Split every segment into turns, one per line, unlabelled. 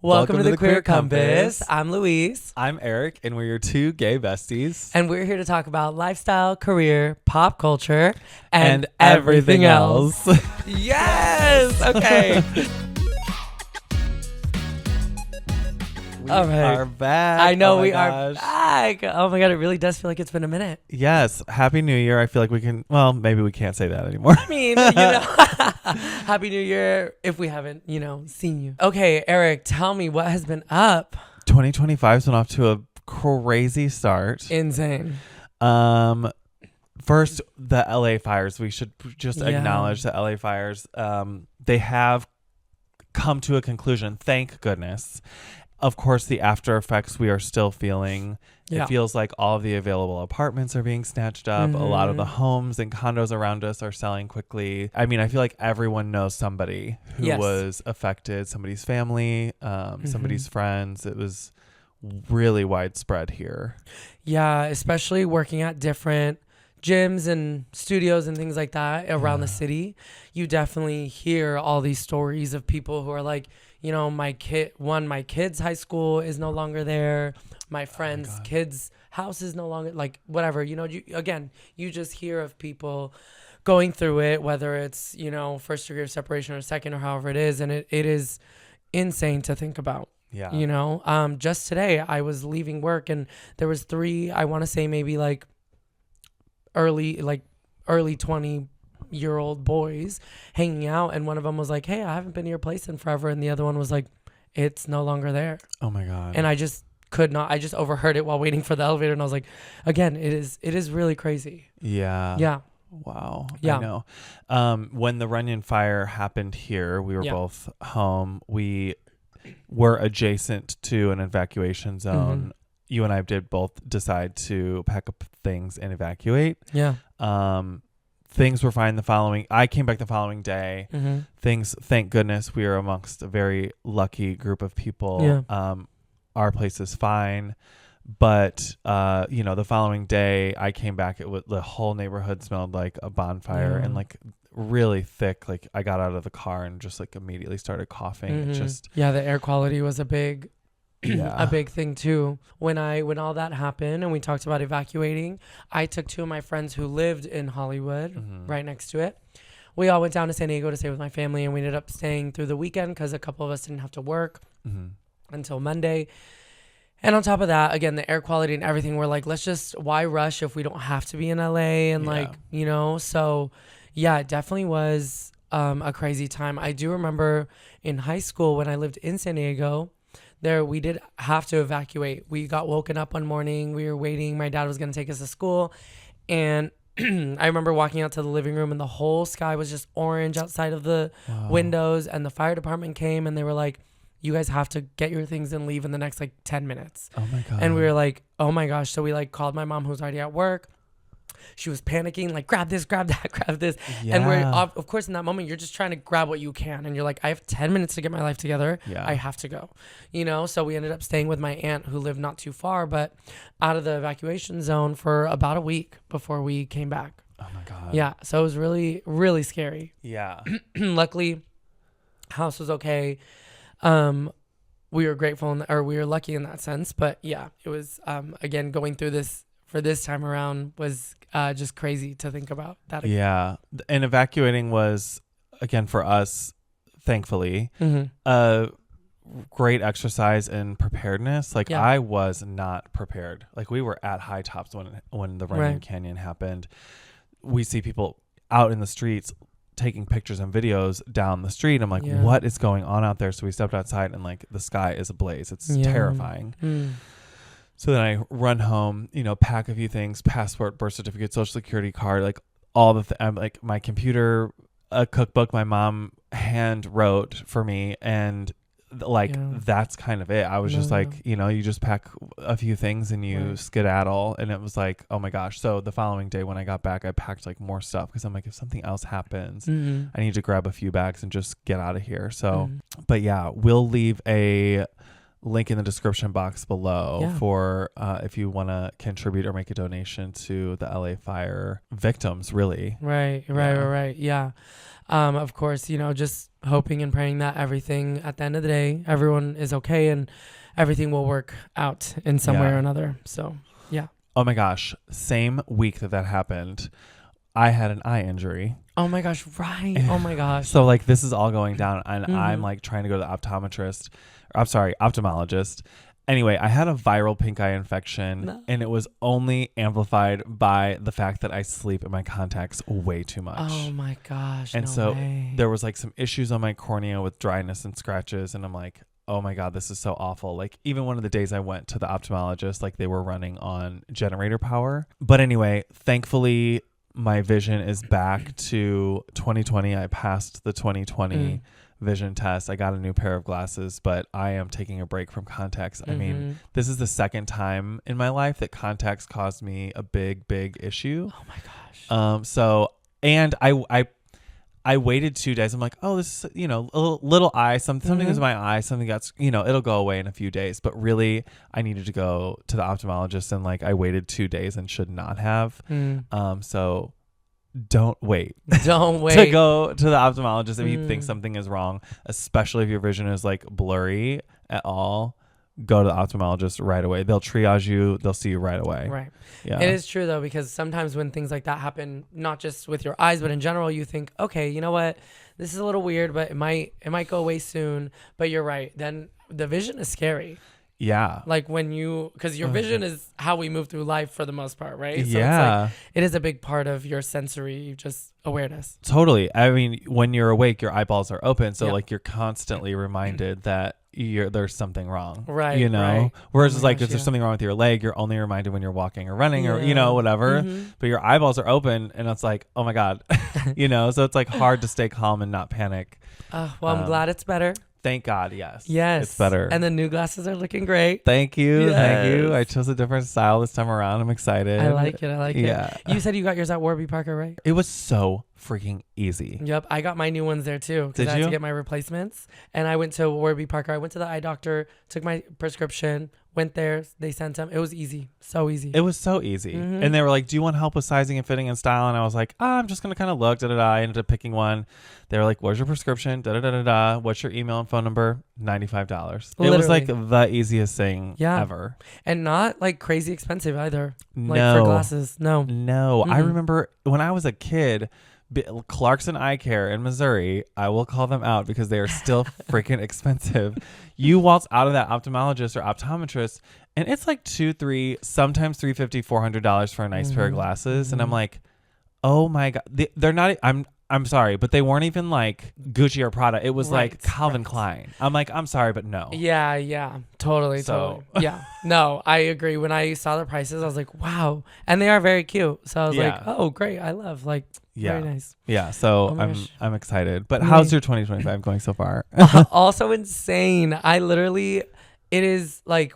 Welcome to the Queer Compass. I'm Louise.
I'm Eric, and we're your two gay besties.
And we're here to talk about lifestyle, career, pop culture, and everything else. Yes! Okay.
All right. Are back.
I know we are back. Oh my God, it really does feel like it's been a minute.
Yes. Happy New Year. I feel like we can, well, maybe we can't say that anymore.
I mean, Happy New Year if we haven't, seen you. Okay, Eric, tell me what has been up.
2025's been off to a crazy start.
Insane.
First, the LA fires. We should just acknowledge the LA fires. They have come to a conclusion. Thank goodness. Of course, the after effects we are still feeling. Yeah. It feels like all of the available apartments are being snatched up. Mm-hmm. A lot of the homes and condos around us are selling quickly. I mean, I feel like everyone knows somebody who was affected, somebody's family, somebody's friends. It was really widespread here. Yeah,
especially working at different gyms and studios and things like that around the city. You definitely hear all these stories of people who are like, my kid's high school is no longer there. My friend's kid's house is no longer, like, whatever. You just hear of people going through it, whether it's, first degree of separation or second or however it is. And it is insane to think about. Yeah. Just today I was leaving work and there was 3, I want to say maybe like early 20-year-old boys hanging out, and one of them was like, hey, I haven't been to your place in forever, and the other one was like, it's no longer there.
Oh my God.
And I just overheard it while waiting for the elevator, and I was like, again, it is really crazy.
Yeah. Wow. Yeah. I know. When the Runyon fire happened here, we were both home. We were adjacent to an evacuation zone. Mm-hmm. You and I did both decide to pack up things and evacuate. Yeah. Things were fine I came back the following day. Mm-hmm. Things, thank goodness, we are amongst a very lucky group of people. Yeah. Our place is fine. But, the following day I came back, the whole neighborhood smelled like a bonfire and like really thick. Like I got out of the car and just like immediately started coughing.
Mm-hmm. The air quality was a big thing too. When all that happened and we talked about evacuating, I took 2 of my friends who lived in Hollywood, right next to it. We all went down to San Diego to stay with my family, and we ended up staying through the weekend because a couple of us didn't have to work until Monday. And on top of that, again, the air quality and everything, we're like, why rush if we don't have to be in LA? And so it definitely was a crazy time. I do remember in high school when I lived in San Diego, we did have to evacuate. We got woken up one morning. We were waiting. My dad was going to take us to school. And I remember walking out to the living room, and the whole sky was just orange outside of the windows. And the fire department came, and they were like, you guys have to get your things and leave in the next 10 minutes.
Oh my God.
And we were like, oh my gosh. So we called my mom, who's already at work. She was panicking, like, grab this, grab that, grab this. Yeah. And we're, of course, in that moment, you're just trying to grab what you can. And you're like, I have 10 minutes to get my life together. Yeah. I have to go. So we ended up staying with my aunt, who lived not too far, but out of the evacuation zone for about a week before we came back.
Oh my God.
Yeah. So it was really, really scary.
Yeah.
Luckily, house was okay. We were grateful, we were lucky in that sense. But yeah, it was, again, going through this for this time around was just crazy to think about that again.
Yeah. And evacuating was, again, for us, thankfully, a great exercise in preparedness. I was not prepared. We were at High Tops when the Runyon Canyon happened. We see people out in the streets taking pictures and videos down the street. I'm like, what is going on out there? So we stepped outside, and the sky is ablaze. It's terrifying. So then I run home, pack a few things, passport, birth certificate, social security card, all the I'm my computer, a cookbook my mom hand wrote for me, and that's kind of it. I was just you just pack a few things and you skedaddle, and it was like, oh my gosh. So the following day when I got back, I packed more stuff because I'm like, if something else happens, I need to grab a few bags and just get out of here. So, but yeah, we'll leave a link in the description box below for if you want to contribute or make a donation to the LA fire victims, really.
Right. Yeah. Of course, just hoping and praying that everything at the end of the day, everyone is okay and everything will work out in some way or another. So, yeah.
Oh my gosh. Same week that happened, I had an eye injury.
Oh my gosh. Right. Oh my gosh.
So like this is all going down and I'm like trying to go to the ophthalmologist. Anyway, I had a viral pink eye infection and it was only amplified by the fact that I sleep in my contacts way too much.
Oh my gosh.
And there was like some issues on my cornea with dryness and scratches. And I'm like, oh my God, this is so awful. Like even one of the days I went to the ophthalmologist, like they were running on generator power. But anyway, thankfully my vision is back to 2020. I passed the 2020 vision test. I got a new pair of glasses, but I am taking a break from contacts. I mean, this is the second time in my life that contacts caused me a big issue.
Oh my gosh.
And I waited 2 days. I'm like, oh, this is, a little eye, something is in my eye, something that's, it'll go away in a few days. But really, I needed to go to the ophthalmologist and like I waited 2 days and should not have. So don't wait.
Don't wait
to go to the ophthalmologist if you think something is wrong, especially if your vision is like blurry at all. Go to the ophthalmologist right away. They'll triage you. They'll see you right away.
Right.
Yeah.
It is true though, because sometimes when things like that happen, not just with your eyes, but in general, you think, okay, you know what? This is a little weird, but it might go away soon. But you're right. Then the vision is scary.
Yeah.
Like because your vision is how we move through life for the most part, right? So
yeah.
It's like, it is a big part of your sensory just awareness.
Totally. I mean, when you're awake, your eyeballs are open. So like you're constantly reminded that there's something wrong.
Right.
Right. Whereas it's like if there's something wrong with your leg, you're only reminded when you're walking or running or, whatever. But your eyeballs are open and it's like, oh my God, so it's like hard to stay calm and not panic.
Well, I'm glad it's better.
Thank God, yes.
Yes.
It's better.
And the new glasses are looking great.
Thank you. Yes. Thank you. I chose a different style this time around. I'm excited.
I like it.
Yeah.
You said you got yours at Warby Parker, right?
It was so freaking easy.
Yep. I got my new ones there too.
Did
I had
you?
to get my replacements. And I went to Warby Parker. I went to the eye doctor, took my prescription, went there. They sent them. It was easy. So easy.
It was so easy. And they were like, do you want help with sizing and fitting and style? And I was like, I'm just going to kind of look. I ended up picking one. They were like, where's your prescription? What's your email and phone number? $95.
Literally.
It was like the easiest thing ever.
And not like crazy expensive either.
No.
Like for glasses. No.
I remember when I was a kid, Clarkson Eye Care in Missouri, I will call them out because they are still freaking expensive. You waltz out of that ophthalmologist or optometrist and it's like $200, $300, sometimes $350, $400 for a nice pair of glasses. And I'm like, oh my God, they're not, I'm sorry, but they weren't even like Gucci or Prada. It was like Calvin Klein. I'm like, I'm sorry, but no.
Yeah. Totally. Yeah. No, I agree. When I saw the prices, I was like, wow. And they are very cute. So I was like, oh, great. I love very nice.
Yeah. So I'm excited. But how's your 2025 going so far?
Also insane. It is like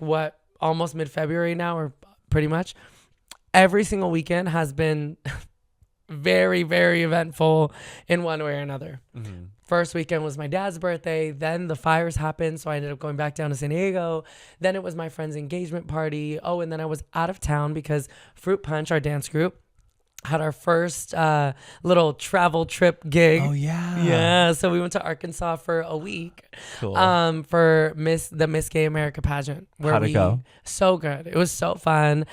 almost mid-February now, or pretty much. Every single weekend has been very, very eventful in one way or another. First weekend was my dad's birthday. Then the fires happened, so I ended up going back down to San Diego. Then it was my friend's engagement party. Oh, and then I was out of town because Fruit Punch, our dance group, had our first little travel trip gig.
Oh yeah.
Yeah. So we went to Arkansas for a week.
Cool.
For the Miss Gay America pageant.
How'd it go?
So good. It was so fun.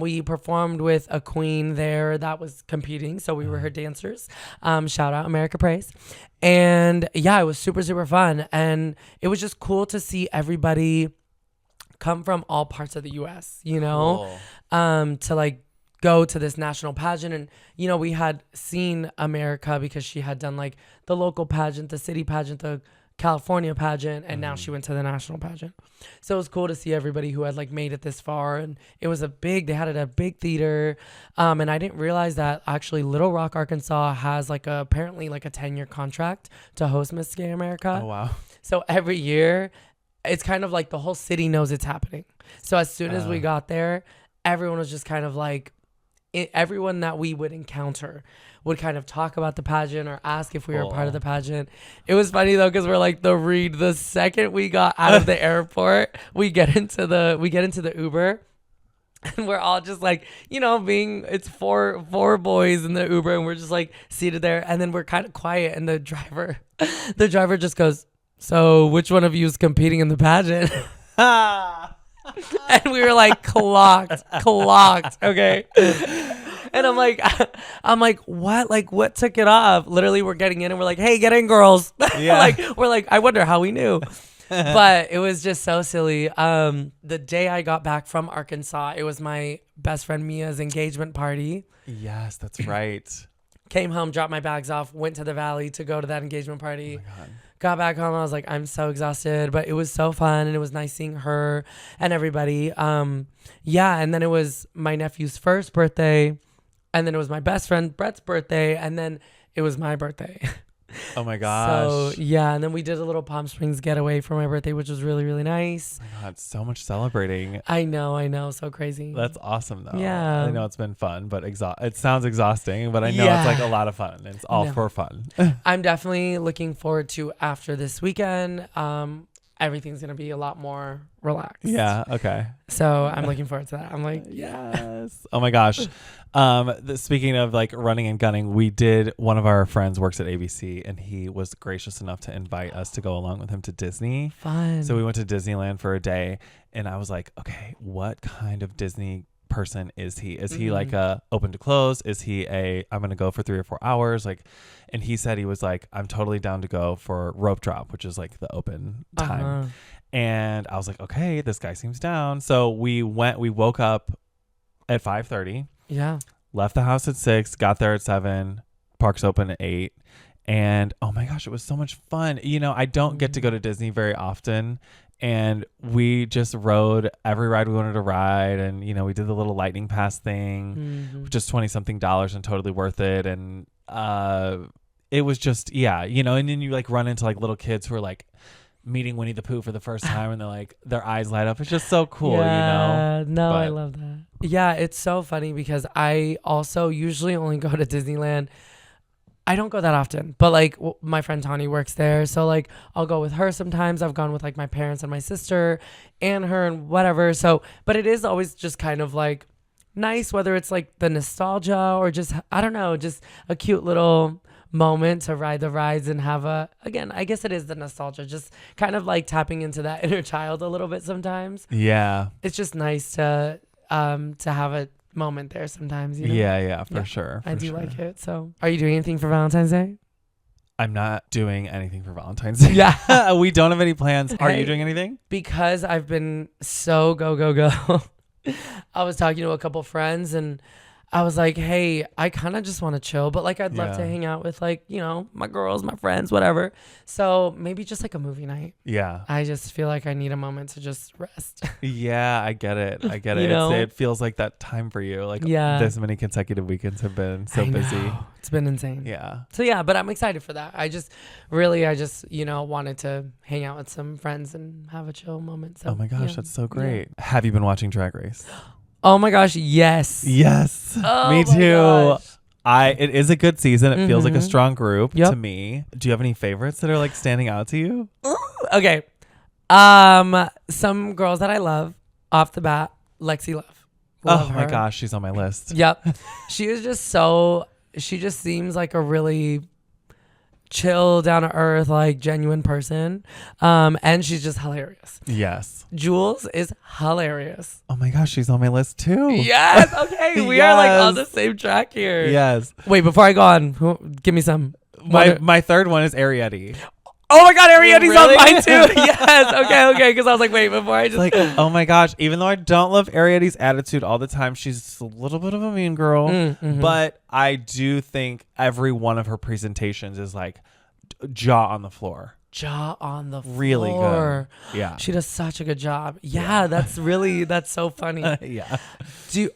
We performed with a queen there that was competing. So we were her dancers. Shout out America Praise. And yeah, it was super, super fun. And it was just cool to see everybody come from all parts of the US,
Cool.
To like go to this national pageant. And we had seen America because she had done like the local pageant, the city pageant, the California pageant, and now she went to the national pageant. So it was cool to see everybody who had like made it this far. And it was they had it at a big theater. And I didn't realize that actually Little Rock, Arkansas has apparently a 10-year contract to host Miss Gay America.
Oh wow.
So every year it's kind of like the whole city knows it's happening. So as soon as we got there, everyone was just kind of like, everyone that we would encounter would kind of talk about the pageant or ask if we were a part of the pageant. It was funny though, because we're like the second we got out of the airport, we get into the Uber, And we're all just like, it's four boys in the Uber, and we're just like seated there. And then we're kind of quiet, and the driver just goes, "So which one of you is competing in the pageant?" And we were like, clocked. Okay. And I'm like, what? Like, what took it off? Literally, we're getting in, and we're like, "Hey, get in, girls." Yeah. We're like, I wonder how we knew. But it was just so silly. The day I got back from Arkansas, it was my best friend Mia's engagement party.
Yes, that's right.
Came home, dropped my bags off, went to the valley to go to that engagement party.
Oh my God.
Got back home, I was like, I'm so exhausted, but it was so fun, and it was nice seeing her and everybody. And then it was my nephew's first birthday, and then it was my best friend Brett's birthday, and then it was my birthday.
Oh my gosh.
So yeah, and then we did a little Palm Springs getaway for my birthday, which was really, really nice.
Oh my God, so much celebrating.
I know, so crazy.
That's awesome though.
Yeah.
I know it's been fun, but it sounds exhausting, but I know it's like a lot of fun. It's all for fun.
I'm definitely looking forward to after this weekend. Everything's going to be a lot more relaxed.
Yeah, okay.
So I'm looking forward to that. I'm like,
yes. Oh my gosh. Speaking of like running and gunning, one of our friends works at ABC, and he was gracious enough to invite us to go along with him to Disney.
Fun.
So we went to Disneyland for a day, and I was like, okay, what kind of Disney person is he? Is he like open to close? Is he I'm gonna go for 3 or 4 hours? Like, and he said he was like, I'm totally down to go for rope drop, which is like the open time. And I was like, okay, this guy seems down. So we woke up at 5:30.
Yeah.
Left the house at 6, got there at 7, parks open at 8. And oh my gosh, it was so much fun. I don't get to go to Disney very often. And we just rode every ride we wanted to ride. And, we did the little lightning pass thing, just $20-something and totally worth it. And it was just, and then you like run into like little kids who are like meeting Winnie the Pooh for the first time, and they're like, their eyes light up. It's just so cool,
No, I love that. Yeah, it's so funny because I also usually only go to Disneyland. I don't go that often, but like my friend Tani works there. So like I'll go with her sometimes. I've gone with like my parents and my sister and her and whatever. So, but it is always just kind of like nice, whether it's like the nostalgia or just, I don't know, just a cute little moment to ride the rides and have again, I guess it is the nostalgia, just kind of like tapping into that inner child a little bit sometimes.
Yeah.
It's just nice to have a moment there sometimes,
Yeah, for sure.
I do like it. So are you doing anything for Valentine's Day?
I'm not doing anything for Valentine's Day.
Yeah.
We don't have any plans. Are you doing anything?
Because I've been so go. I was talking to a couple friends, and I was like, hey, I kind of just want to chill, but like I'd love to hang out with like, my girls, my friends, whatever. So maybe just like a movie night.
Yeah.
I just feel like I need a moment to just rest.
Yeah, I get it. It feels like that time for you. Like this many consecutive weekends have been so busy.
It's been insane.
Yeah.
So yeah, but I'm excited for that. I just wanted to hang out with some friends and have a chill moment. So,
oh my gosh, that's so great. Yeah. Have you been watching Drag Race?
Oh my gosh, yes.
Oh, me too. It is a good season. It feels like a strong group to me. Do you have any favorites that are like standing out to you?
Okay. Some girls that I love off the bat, Lexi Love.
Oh my gosh, she's on my list.
Yep. She just seems like a really chill, down to earth, like genuine person. And she's just hilarious.
Yes.
Jules is hilarious.
Oh my gosh, she's on my list too.
Yes. Okay. We are like on the same track here.
Yes.
Wait, before I go on, give me some.
My third one is Ariete.
Oh my God, Ariette's on mine too. Yes. Okay. Because I was like, wait, before I just
like, oh my gosh, even though I don't love Ariette's attitude all the time, she's a little bit of a mean girl. But I do think every one of her presentations is like jaw on the floor. Really good. Yeah.
She does such a good job. Yeah, that's so funny.
Yeah.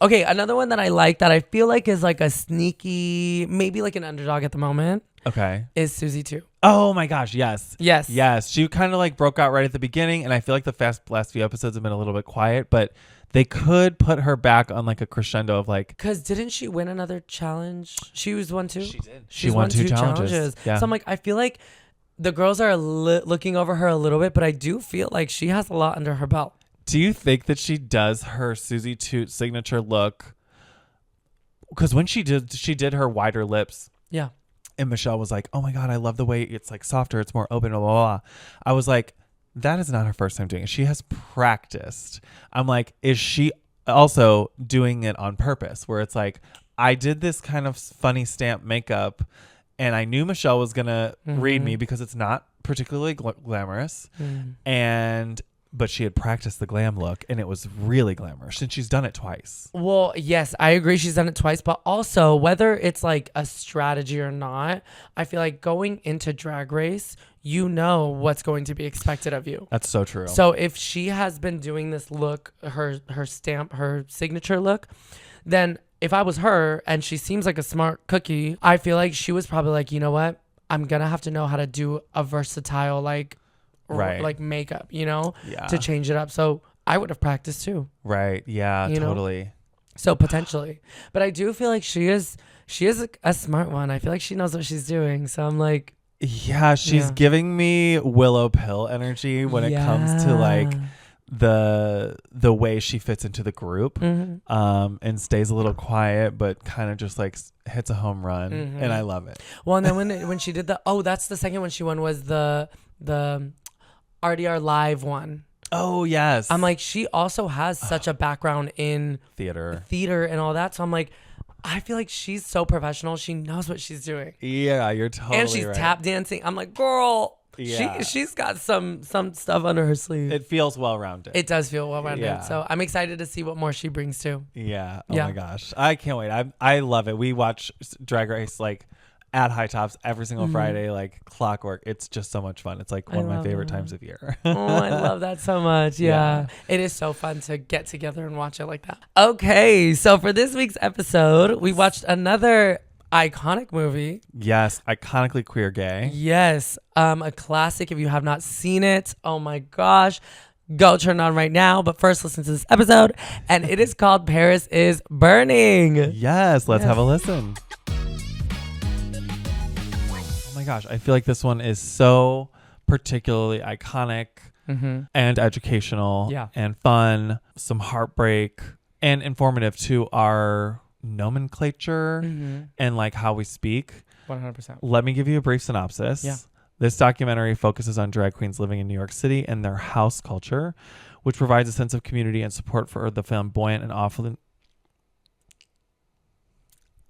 Okay, another one that I like that I feel like is like a sneaky, maybe like an underdog at the moment.
Okay.
Is Susie too.
Oh my gosh, yes.
Yes.
She kind of like broke out right at the beginning, and I feel like the last few episodes have been a little bit quiet, but they could put her back on like a crescendo of like.
Because didn't she win another challenge? She was one too.
She did. She won two challenges. Yeah.
So I'm like, I feel like the girls are looking over her a little bit, but I do feel like she has a lot under her belt.
Do you think that she does her Susie Toot signature look? Because when she did her wider lips.
Yeah.
And Michelle was like, oh my God, I love the way it's like softer. It's more open, blah, blah, blah. I was like, that is not her first time doing it. She has practiced. I'm like, is she also doing it on purpose? Where it's like, I did this kind of funny stamp makeup and I knew Michelle was going to read me because it's not particularly glamorous. But she had practiced the glam look and it was really glamorous and she's done it twice.
Well, yes, I agree. She's done it twice, but also whether it's like a strategy or not, I feel like going into Drag Race, you know what's going to be expected of you.
That's so true.
So if she has been doing this look, her stamp, her signature look, then if I was her and she seems like a smart cookie, I feel like she was probably like, you know what? I'm going to have to know how to do a versatile, like makeup, to change it up. So I would have practiced too.
Right. Yeah, totally.
Know? So potentially. But I do feel like she is a smart one. I feel like she knows what she's doing. So I'm like,
yeah, she's giving me Willow Pill energy when it comes to like the way she fits into the group and stays a little quiet but kind of just like hits a home run and I love it.
Well, and then when she did that's the second one she won was the RDR Live one.
Oh yes.
I'm like, she also has such a background in
theater
and all that. So I'm like, I feel like she's so professional. She knows what she's doing.
Yeah, you're totally right.
And she's tap dancing. I'm like, girl, she's got some stuff under her sleeve.
It feels well-rounded.
It does feel well-rounded. Yeah. So I'm excited to see what more she brings too.
Yeah. Oh my gosh. I can't wait. I love it. We watch Drag Race like at High Tops every single Friday, like clockwork. It's just so much fun. It's like one of my favorite times of year.
Oh, I love that so much. Yeah. It is so fun to get together and watch it like that. Okay, so for this week's episode, we watched another iconic movie.
Yes, iconically queer gay.
Yes, a classic. If you have not seen it, oh my gosh, go turn it on right now. But first, listen to this episode, and it is called Paris is Burning.
Yes, let's have a listen. Oh my gosh, I feel like this one is so particularly iconic and educational and fun, some heartbreak and informative to our nomenclature and like how we speak.
100%.
Let me give you a brief synopsis.
Yeah.
This documentary focuses on drag queens living in New York City and their house culture, which provides a sense of community and support for the flamboyant and often...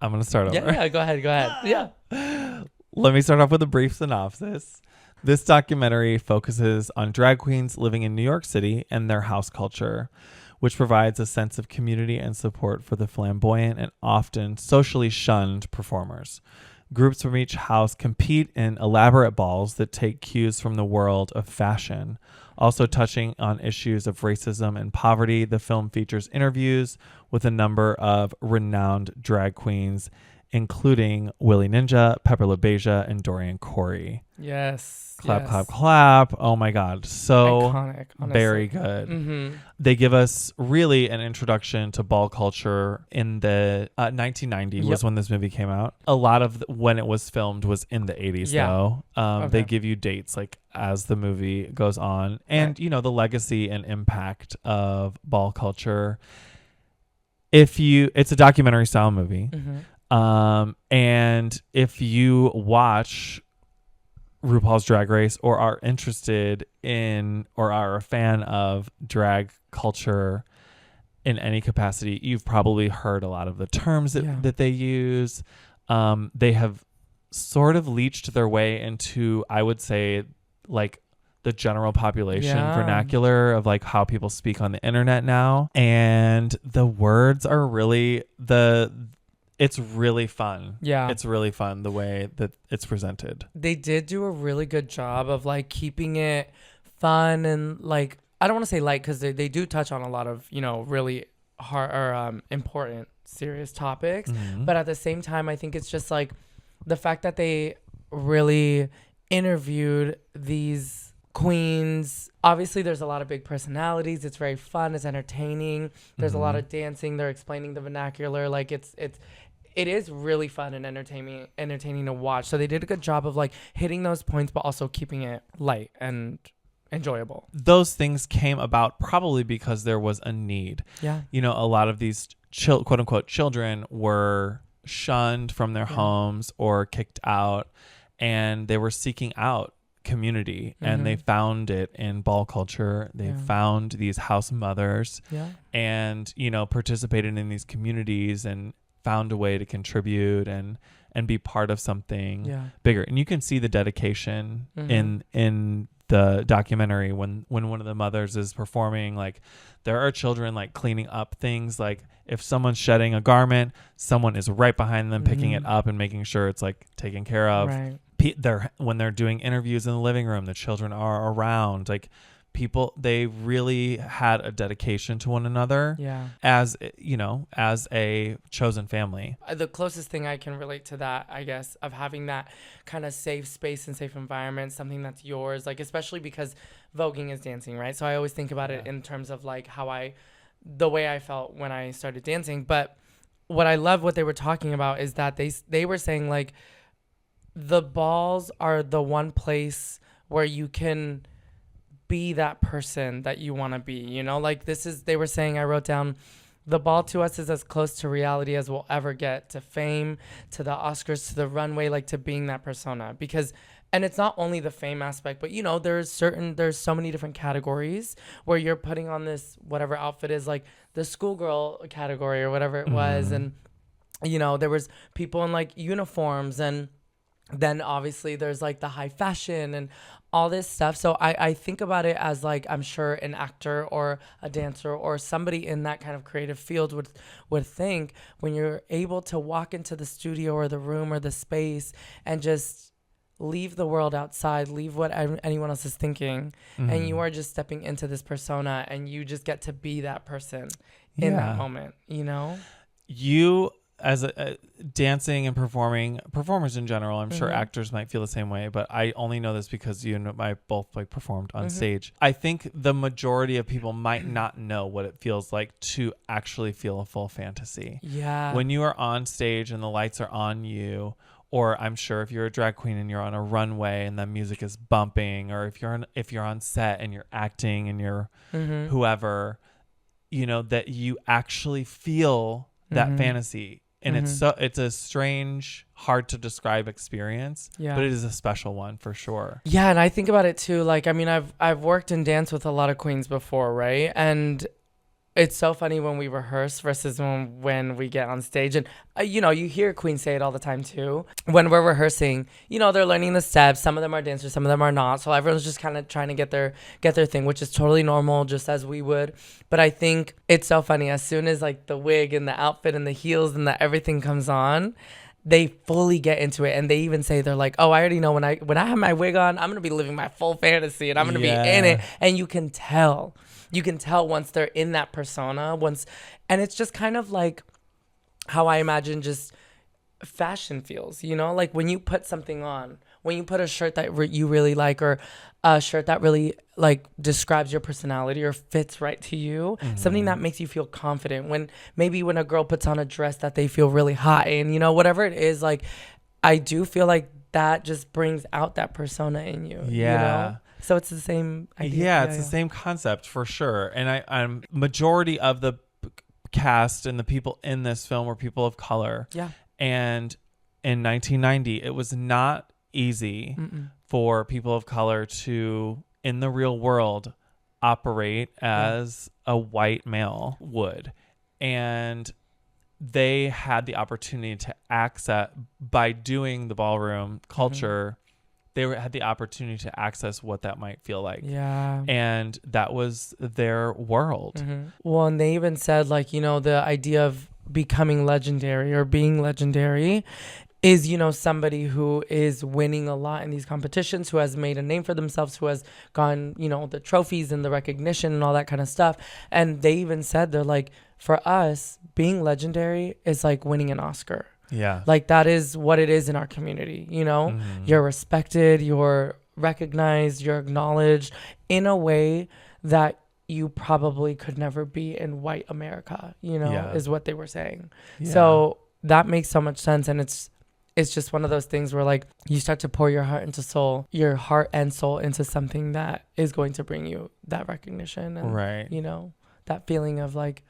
I'm going to start over.
Yeah, go ahead. Yeah.
Let me start off with a brief synopsis. This documentary focuses on drag queens living in New York City and their house culture, which provides a sense of community and support for the flamboyant and often socially shunned performers. Groups from each house compete in elaborate balls that take cues from the world of fashion. Also touching on issues of racism and poverty, the film features interviews with a number of renowned drag queens, including Willie Ninja, Pepper LaBeija, and Dorian Corey.
Yes.
Clap, clap, clap. Oh my God. So
iconic, honestly.
Very good. They give us really an introduction to ball culture in the 1990 was when this movie came out. A lot of when it was filmed was in the 80s though. They give you dates like as the movie goes on and the legacy and impact of ball culture. It's a documentary style movie. And if you watch RuPaul's Drag Race or are interested in or are a fan of drag culture in any capacity, you've probably heard a lot of the terms that they use. They have sort of leached their way into, I would say, like the general population vernacular of like how people speak on the internet now. And the words are really it's really fun. Yeah. It's really fun the way that it's presented.
They did do a really good job of like keeping it fun and like, I don't want to say light because they do touch on a lot of, really hard or important, serious topics. But at the same time, I think it's just like the fact that they really interviewed these queens. Obviously, there's a lot of big personalities. It's very fun. It's entertaining. There's a lot of dancing. They're explaining the vernacular. Like it is really fun and entertaining to watch. So they did a good job of like hitting those points, but also keeping it light and enjoyable.
Those things came about probably because there was a need.
Yeah.
You know, a lot of these quote unquote children were shunned from their homes or kicked out, and they were seeking out community, and they found it in ball culture. They found these house mothers and, you know, participated in these communities and found a way to contribute and be part of something bigger. And you can see the dedication in the documentary when one of the mothers is performing. Like, there are children like cleaning up things. Like, if someone's shedding a garment, someone is right behind them picking it up and making sure it's like taken care of.
Right.
When they're doing interviews in the living room, the children are around. Like, people, they really had a dedication to one another as, you know, as a chosen family.
The closest thing I can relate to that, I guess, of having that kind of safe space and safe environment, something that's yours, like, especially because voguing is dancing, right? So I always think about it in terms of like the way I felt when I started dancing. But what I love what they were talking about is that they were saying like the balls are the one place where you can be that person that you want to be, you know? Like, they were saying, I wrote down, the ball to us is as close to reality as we'll ever get, to fame, to the Oscars, to the runway, like to being that persona. Because, and it's not only the fame aspect, but, you know, there's so many different categories where you're putting on this, whatever outfit is, like the schoolgirl category or whatever it was. And, you know, there was people in like uniforms, and then obviously there's like the high fashion and all this stuff. So I think about it as like, I'm sure an actor or a dancer or somebody in that kind of creative field would think, when you're able to walk into the studio or the room or the space and just leave the world outside, leave what anyone else is thinking, and you are just stepping into this persona, and you just get to be that person in that moment, you know?
You, as a dancing and performers in general, I'm sure actors might feel the same way, but I only know this because you and I both like performed on stage. I think the majority of people might not know what it feels like to actually feel a full fantasy. Yeah. When you are on stage and the lights are on you, or I'm sure if you're a drag queen and you're on a runway and the music is bumping, or if you're on set and you're acting and you're whoever, you know, that you actually feel that fantasy. And it's a strange, hard to describe experience, but it is a special one for sure.
Yeah, and I think about it too. Like, I mean, I've worked in dance with a lot of queens before, right? And it's so funny when we rehearse versus when we get on stage. And, you know, you hear queens say it all the time too. When we're rehearsing, you know, they're learning the steps. Some of them are dancers, some of them are not. So everyone's just kind of trying to get their thing, which is totally normal, just as we would. But I think it's so funny. As soon as like the wig and the outfit and the heels and the everything comes on, they fully get into it. And they even say, they're like, oh, I already know when I have my wig on, I'm going to be living my full fantasy and I'm going to be in it. And you can tell once they're in that persona, and it's just kind of like how I imagine just fashion feels, you know, like when you put something on, when you put a shirt that you really like, or a shirt that really like describes your personality or fits right to you, something that makes you feel confident. When a girl puts on a dress that they feel really hot in, you know, whatever it is, like I do feel like that just brings out that persona in you. You know? So it's the same idea.
Yeah, it's the same concept for sure. And I'm majority of the cast and the people in this film were people of color. Yeah. And in 1990, it was not easy for people of color to, in the real world, operate as a white male would. And they had the opportunity to access, by doing the ballroom culture, they had the opportunity to access what that might feel like. Yeah. And that was their world. Well,
and they even said, like, you know, the idea of becoming legendary or being legendary is, you know, somebody who is winning a lot in these competitions, who has made a name for themselves, who has gotten, you know, the trophies and the recognition and all that kind of stuff. And they even said, they're like, for us, being legendary is like winning an Oscar. Yeah. Like that is what it is in our community, you know? You're respected, you're recognized, you're acknowledged in a way that you probably could never be in white America, you know, is what they were saying. Yeah. So that makes so much sense. And it's it's just one of those things where like you start to pour your heart and soul into something that is going to bring you that recognition and you know, that feeling of like,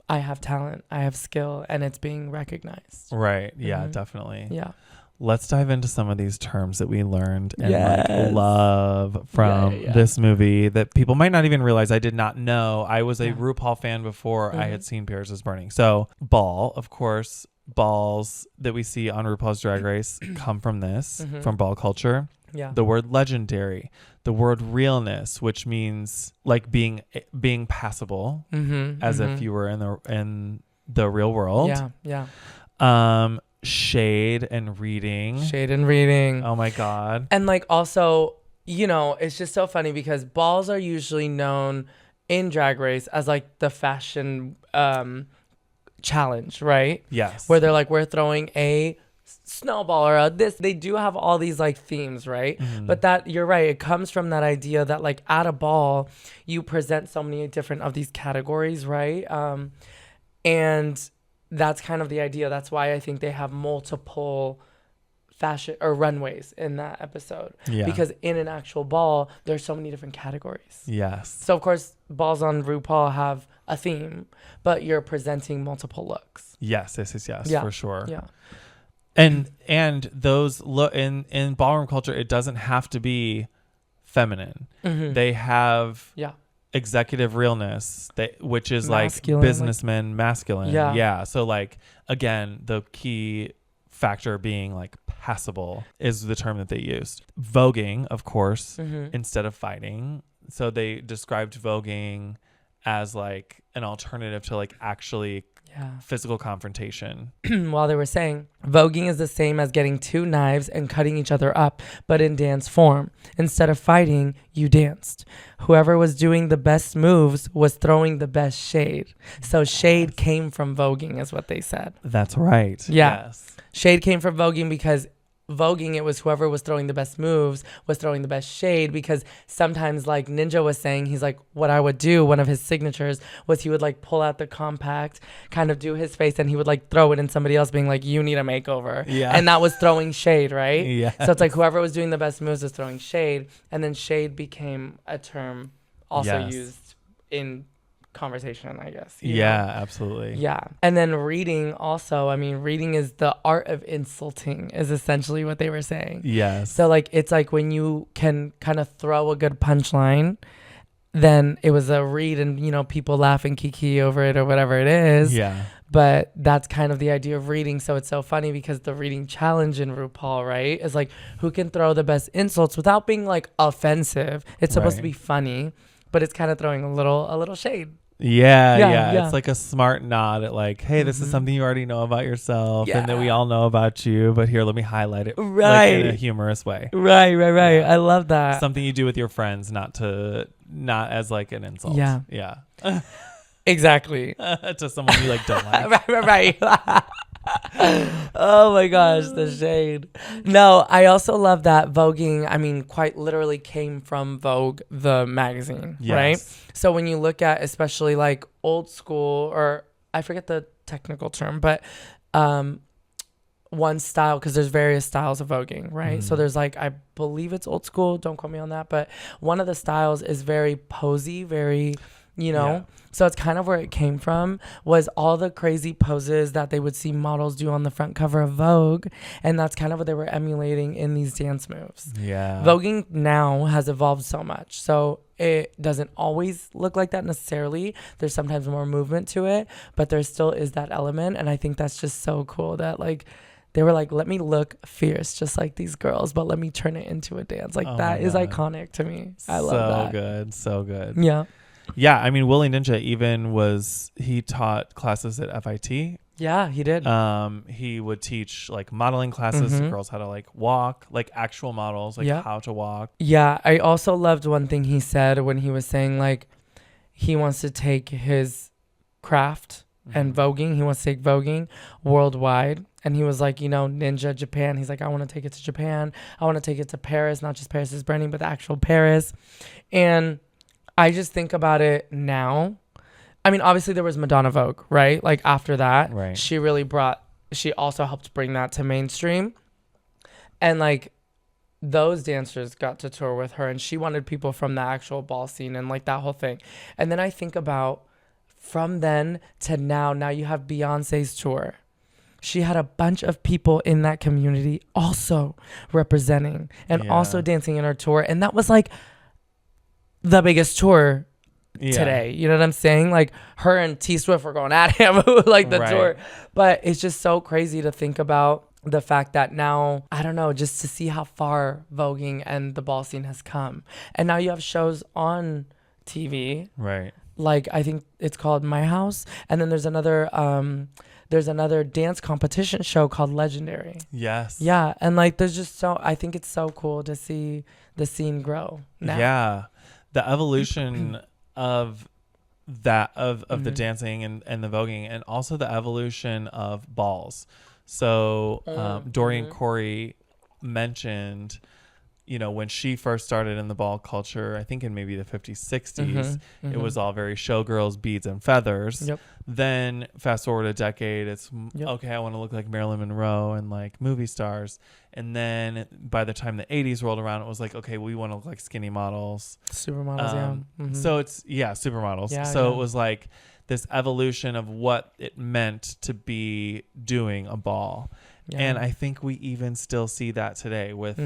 I have talent, I have skill, and it's being recognized.
Right. Yeah, definitely.
Yeah.
Let's dive into some of these terms that we learned and like love from this movie that people might not even realize. I did not know. I was a RuPaul fan before I had seen Paris is Burning. So ball, of course, balls that we see on RuPaul's Drag Race come from this, from ball culture. Yeah. The word legendary, the word realness, which means like being passable, as if you were in the real world.
Yeah. Yeah.
Shade and reading. Oh my God.
And like also, you know, it's just so funny because balls are usually known in Drag Race as like the fashion challenge, right?
Yes.
Where they're like, we're throwing a snowball or this. They do have all these like themes, right? But that, you're right, it comes from that idea that like at a ball you present so many different of these categories, right? And that's kind of the idea. That's why I think they have multiple fashion or runways in that episode. Yeah. Because in an actual ball, there's so many different categories.
Yes.
So of course, balls on RuPaul have a theme, but you're presenting multiple looks.
Yes, yeah. For sure.
Yeah.
And those in ballroom culture, it doesn't have to be feminine. They have executive realness, which is masculine, like businessmen, masculine. Yeah. So like, again, the key factor being like passable is the term that they used. Voguing, of course, instead of fighting. So they described voguing as like an alternative to like actually physical confrontation.
While they were saying, voguing is the same as getting two knives and cutting each other up, but in dance form. Instead of fighting, you danced. Whoever was doing the best moves was throwing the best shade. So shade came from voguing is what they said.
That's right.
Yeah.
Yes.
Shade came from voguing because voguing, it was whoever was throwing the best moves was throwing the best shade, because sometimes, like Ninja was saying, he's like, what I would do, one of his signatures was he would like pull out the compact, kind of do his face, and he would like throw it in somebody else being like, you need a makeover. Yeah. And that was throwing shade, right? Yeah. So it's like whoever was doing the best moves was throwing shade, and then shade became a term also used in conversation, I guess.
Yeah, absolutely.
Yeah. And then reading also, I mean, reading is the art of insulting is essentially what they were saying.
Yes.
So like, it's like when you can kind of throw a good punchline, then it was a read and, you know, people laugh and kiki over it or whatever it is.
Yeah.
But that's kind of the idea of reading. So it's so funny because the reading challenge in RuPaul, right, is like who can throw the best insults without being like offensive. It's supposed to be funny, but it's kind of throwing a little shade.
Yeah. It's like a smart nod at like, hey, this is something you already know about yourself and that we all know about you, but here, let me highlight it like in a humorous way. Right.
Yeah. I love that.
Something you do with your friends, not as like an insult. Yeah.
Exactly.
To someone you like don't like.
Right. Oh my gosh, the shade. No, I also love that voguing, I mean, quite literally came from Vogue, the magazine, right? So when you look at especially like old school, or I forget the technical term, but one style, because there's various styles of voguing, right? So there's like, I believe it's old school, don't quote me on that, but one of the styles is very posy, very, you know, so it's kind of where it came from, was all the crazy poses that they would see models do on the front cover of Vogue, and that's kind of what they were emulating in these dance moves. Voguing now has evolved so much, so it doesn't always look like that necessarily. There's sometimes more movement to it, but there still is that element, and I think that's just so cool that like they were like, let me look fierce just like these girls, but let me turn it into a dance. Like that is iconic to me. I love that.
So good.
Yeah,
I mean, Willie Ninja even he taught classes at FIT.
Yeah, he did.
He would teach like modeling classes to girls how to like walk, like actual models, like how to walk.
Yeah, I also loved one thing he said when he was saying like he wants to take his craft and voguing, he wants to take voguing worldwide. And he was like, you know, Ninja Japan. He's like, I want to take it to Japan. I want to take it to Paris, not just Paris is Burning, but the actual Paris. And I just think about it now. I mean, obviously there was Madonna Vogue, right? Like after that, she really she also helped bring that to mainstream. And like those dancers got to tour with her, and she wanted people from the actual ball scene and like that whole thing. And then I think about from then to now you have Beyonce's tour. She had a bunch of people in that community also representing and also dancing in her tour. And that was like the biggest tour today. You know what I'm saying? Like her and T Swift were going at him like the tour. But it's just so crazy to think about the fact that now, I don't know, just to see how far voguing and the ball scene has come. And now you have shows on TV.
Right.
Like I think it's called My House. And then there's another dance competition show called Legendary.
Yes.
Yeah. And like there's just I think it's so cool to see the scene grow now.
Yeah. The evolution of that of the dancing and the voguing, and also the evolution of balls. So Dorian Corey mentioned, you know, when she first started in the ball culture, I think in maybe the 50s, 60s, it was all very showgirls, beads and feathers.
Yep.
Then fast forward a decade, it's okay, I want to look like Marilyn Monroe and like movie stars. And then by the time the 80s rolled around, it was like, okay, we want to look like skinny models.
Supermodels,
So it's, supermodels. It was like this evolution of what it meant to be doing a ball. Yeah. And I think we even still see that today with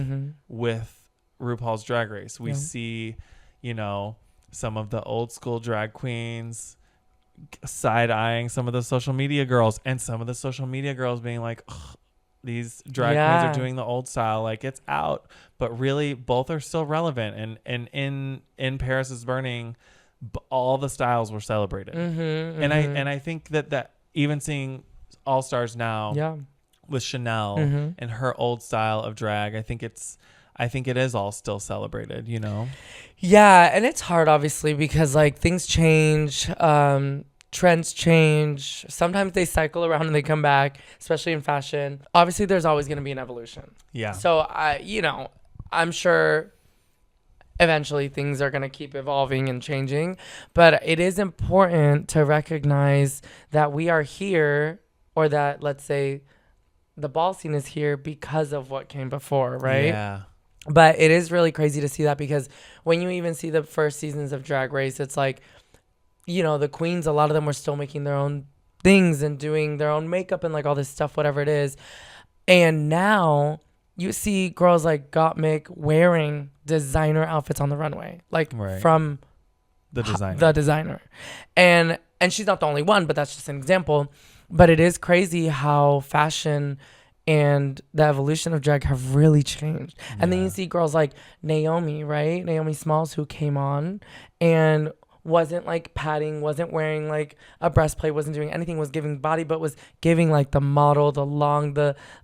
RuPaul's Drag Race. We see, you know, some of the old school drag queens side-eyeing some of the social media girls, and some of the social media girls being like, these drag queens are doing the old style, like it's out. But really, both are still relevant. And in Paris is Burning, all the styles were celebrated. And I think that even seeing All Stars now with Chanel and her old style of drag, I think it is all still celebrated, you know?
Yeah, and it's hard, obviously, because like things change, trends change. Sometimes they cycle around and they come back, especially in fashion. Obviously, there's always going to be an evolution. Yeah. So I'm sure eventually things are going to keep evolving and changing, but it is important to recognize that we are here, or that, let's say, the ball scene is here because of what came before, right? Yeah. But it is really crazy to see that, because when you even see the first seasons of Drag Race, it's like, you know, the queens, a lot of them were still making their own things and doing their own makeup and like all this stuff, whatever it is. And now you see girls like Gottmik wearing designer outfits on the runway, like from the designer. And she's not the only one, but that's just an example. But it is crazy how fashion and the evolution of drag have really changed. Yeah. And then you see girls like Naomi, right? Naomi Smalls, who came on and wasn't like padding, wasn't wearing like a breastplate, wasn't doing anything, was giving body, but was giving like the model, the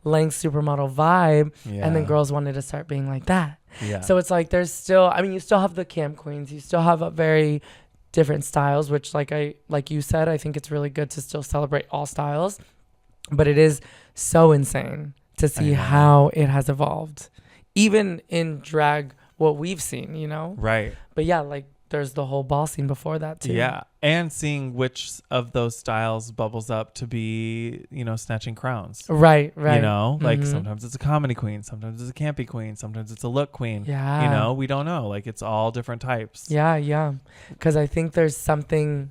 length supermodel vibe. Yeah. And then girls wanted to start being like that. Yeah. So it's like there's still, I mean, you still have the camp queens, you still have a very different styles, which like you said, I think it's really good to still celebrate all styles. But it is so insane to see how it has evolved, even in drag, what we've seen, you know? Right. But yeah, like there's the whole ball scene before that too.
Yeah. And seeing which of those styles bubbles up to be, you know, snatching crowns. Right. You know, like sometimes it's a comedy queen, sometimes it's a campy queen, sometimes it's a look queen. Yeah. You know, we don't know. Like it's all different types.
Yeah. Yeah. Because I think there's something,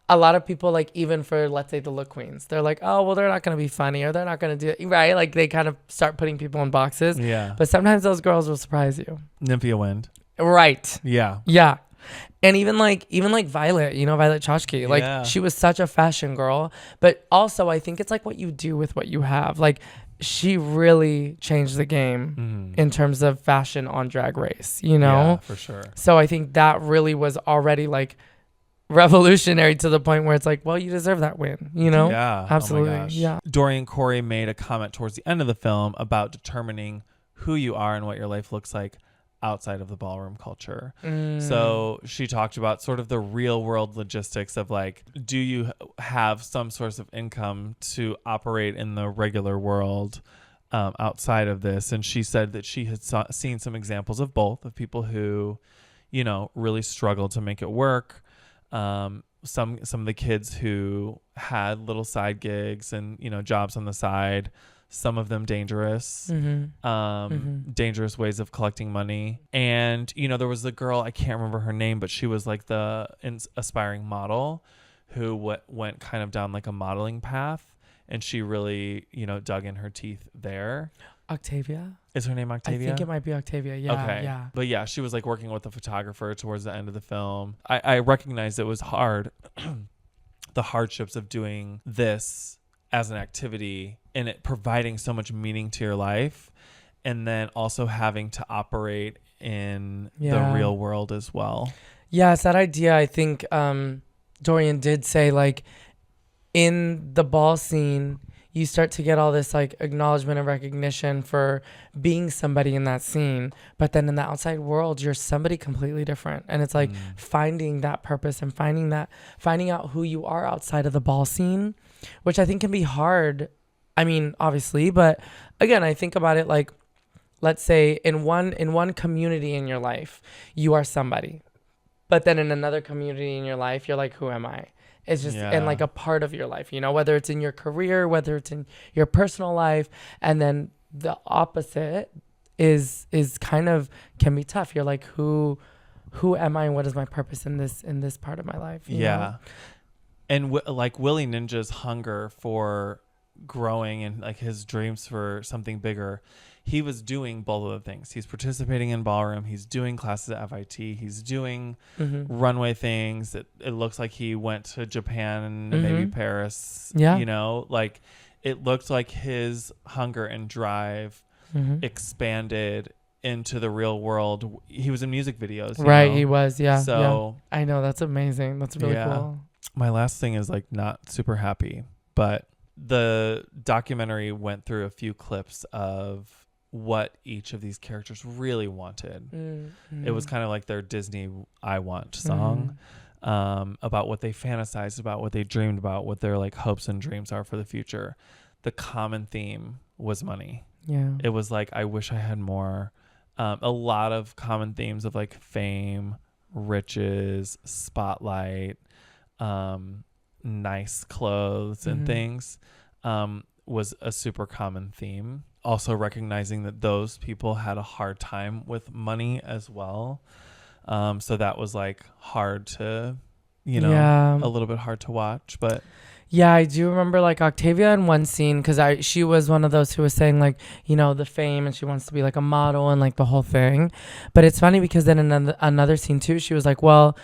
a lot of people, like even for, let's say, the look queens, they're like, oh, well, they're not going to be funny, or they're not going to do it. Right. Like they kind of start putting people in boxes. Yeah. But sometimes those girls will surprise you.
Nymphia Wind.
Right. Yeah. Yeah. And even like Violet, you know, Violet Chachki, like she was such a fashion girl, but also I think it's like what you do with what you have. Like she really changed the game in terms of fashion on Drag Race, you know? Yeah,
for sure.
So I think that really was already like revolutionary to the point where it's like, well, you deserve that win, you know?
Yeah.
Absolutely.
Oh my gosh.
Yeah.
Dorian Corey made a comment towards the end of the film about determining who you are and what your life looks like outside of the ballroom culture. So she talked about sort of the real world logistics of like, do you have some source of income to operate in the regular world outside of this? And she said that she had seen some examples of both, of people who, you know, really struggled to make it work. Some of the kids who had little side gigs and, you know, jobs on the side. some of them dangerous, dangerous ways of collecting money. And, you know, there was the girl, I can't remember her name, but she was like the aspiring model who went kind of down like a modeling path. And she really, you know, dug in her teeth there.
Octavia?
Is her name Octavia?
I think it might be Octavia. Yeah.
Okay.
Yeah.
But yeah, she was like working with a photographer towards the end of the film. I recognized it was hard, the hardships of doing this as an activity and it providing so much meaning to your life. And then also having to operate in the real world as well.
Yeah, it's that idea. I think Dorian did say, like, in the ball scene, you start to get all this like acknowledgement and recognition for being somebody in that scene. But then in the outside world, you're somebody completely different. And it's like finding that purpose and finding out who you are outside of the ball scene, which I think can be hard. I mean, obviously, but again, I think about it like, let's say in one community in your life, you are somebody. But then in another community in your life, you're like, who am I? It's just in like a part of your life, you know, whether it's in your career, whether it's in your personal life. And then the opposite is kind of can be tough. You're like, who am I and what is my purpose in this part of my life? You know?
And like Willie Ninja's hunger for growing and like his dreams for something bigger. He was doing both of the things. He's participating in ballroom. He's doing classes at FIT. He's doing runway things. It looks like he went to Japan and maybe Paris. Yeah. You know, like it looked like his hunger and drive expanded into the real world. He was in music videos.
Right.
You know?
He was. Yeah.
So
yeah. I know. That's amazing. That's really cool.
My last thing is like not super happy, but the documentary went through a few clips of what each of these characters really wanted. It was kind of like their Disney I Want song, about what they fantasized about, what they dreamed about, what their like hopes and dreams are for the future. The common theme was money. Yeah. It was like, I wish I had more. A lot of common themes of like fame, riches, spotlight, nice clothes and things, was a super common theme. Also recognizing that those people had a hard time with money as well. So that was like hard to, you know, a little bit hard to watch, but
yeah, I do remember like Octavia in one scene, because she was one of those who was saying like, you know, the fame and she wants to be like a model and like the whole thing. But it's funny because then in another scene too, she was like, well,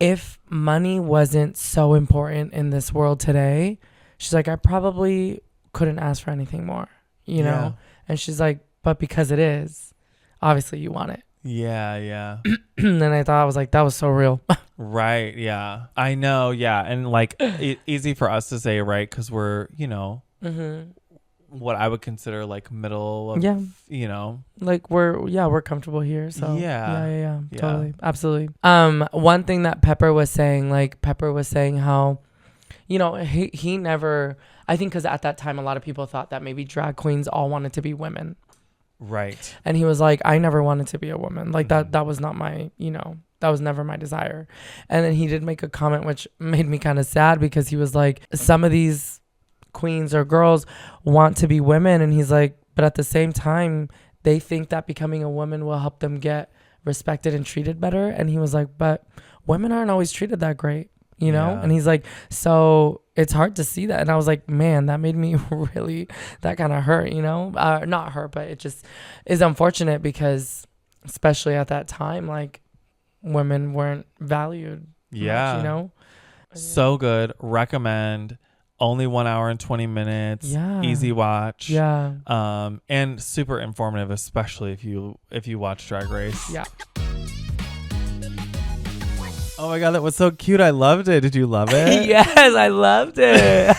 if money wasn't so important in this world today, she's like, I probably couldn't ask for anything more, you know? And she's like, but because it is, obviously you want it.
Yeah.
And I thought, I was like, that was so real.
Right. Yeah. I know. Yeah. And like easy for us to say, right? Because we're, you know, what I would consider like middle of, you know,
like we're comfortable here. So yeah. Totally. Absolutely. One thing that Pepper was saying how, you know, he never, I think because at that time, a lot of people thought that maybe drag queens all wanted to be women.
Right.
And he was like, I never wanted to be a woman. Like that was not my, you know, that was never my desire. And then he did make a comment which made me kind of sad, because he was like, some of these queens or girls want to be women. And he's like, but at the same time, they think that becoming a woman will help them get respected and treated better. And he was like, but women aren't always treated that great, you know? And he's like, so it's hard to see that. And I was like, man, that made me really, that kind of hurt, you know? Not hurt, but it just is unfortunate, because especially at that time, like women weren't valued much, you know?
So good. Recommend. Only 1 hour and 20 minutes. Yeah. Easy watch.
Yeah.
And super informative, especially if you watch Drag Race.
Yeah.
Oh my God, that was so cute. I loved it. Did you love it?
Yes, I loved it.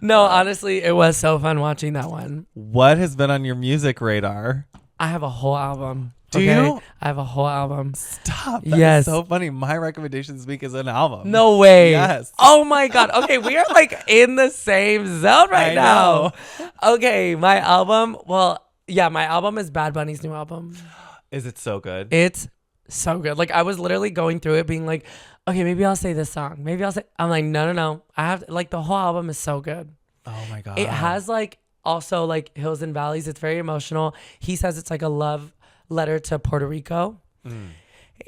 No, honestly, it was so fun watching that one.
What has been on your music radar?
I have a whole album.
Do you?
I have a whole album.
Stop. That's so funny. My recommendation this week is an album.
No way.
Yes.
Oh my God. Okay, we are like in the same zone right now. Okay, my album. Well, yeah, my album is Bad Bunny's new album.
Is it so good?
It's so good. Like I was literally going through it being like, okay, maybe I'll say this song. I'm like, no. I have to, like, the whole album is so good.
Oh my God.
It has like also like hills and valleys. It's very emotional. He says it's like a love letter to Puerto Rico.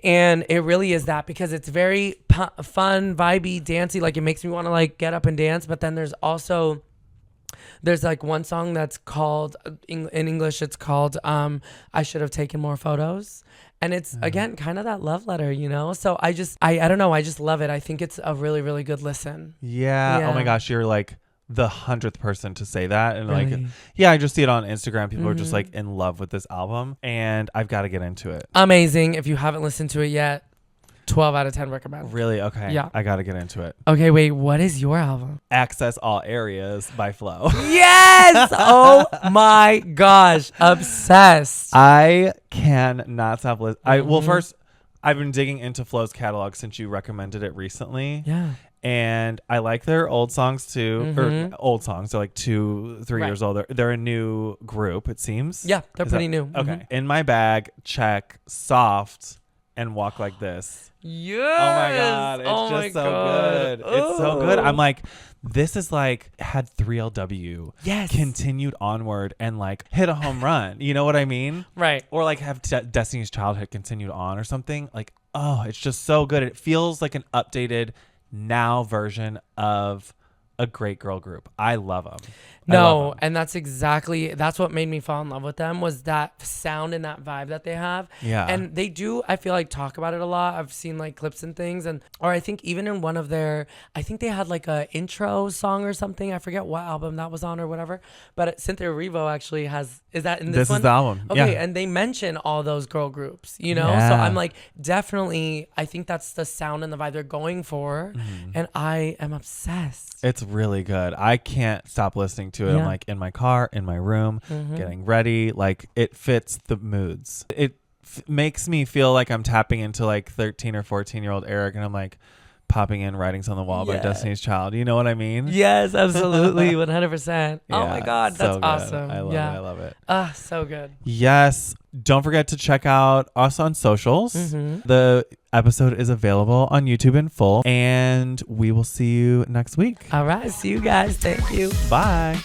And it really is that, because it's very fun, vibey, dancey. Like it makes me want to like get up and dance. But then there's like one song that's called in English. It's called I Should Have Taken More Photos. And it's again kind of that love letter, you know? So I don't know. I just love it. I think it's a really, really good listen.
Yeah. Oh my gosh. You're like the 100th person to say that. And like, yeah, I just see it on Instagram. People are just like in love with this album, and I've got to get into it.
Amazing. If you haven't listened to it yet, 12 out of 10 recommend.
Really? Okay.
Yeah.
I got to get into it.
Okay, wait. What is your album?
Access All Areas by Flo.
Yes! Oh my gosh. Obsessed.
I cannot stop listening. Well, first, I've been digging into Flo's catalog since you recommended it recently.
Yeah.
And I like their old songs too. Or old songs. They're like 2-3 years old. They're a new group, it seems.
Yeah, they're pretty new.
Okay. In My Bag, check Soft and Walk Like This.
Yes.
Oh my God. It's just so good. It's so good. I'm like, this is like had 3LW continued onward and like hit a home run. You know what I mean?
Right.
Or like have Destiny's Child had continued on or something. Like, oh, it's just so good. It feels like an updated now version of a great girl group. I love them.
No, and that's what made me fall in love with them, was that sound and that vibe that they have.
Yeah.
And they do, I feel like, talk about it a lot. I've seen like clips and things, or I think even in one of their, I think they had like a intro song or something. I forget what album that was on or whatever. But Cynthia Erivo actually is that in this one?
This is the album.
Okay,
yeah.
And they mention all those girl groups, you know? Yeah. So I'm like, definitely, I think that's the sound and the vibe they're going for. And I am obsessed.
It's really good. I can't stop listening to it. I'm like in my car, in my room, getting ready. Like it fits the moods. It makes me feel like I'm tapping into like 13 or 14-year-old Eric, and I'm like popping in Writings on the Wall by Destiny's Child. You know what I mean?
Yes, absolutely. 100%.
Yeah,
oh my God, that's
so
awesome.
I love it.
So good.
Yes. Don't forget to check out us on socials. The episode is available on YouTube in full, and we will see you next week.
All right. See you guys. Thank you.
Bye.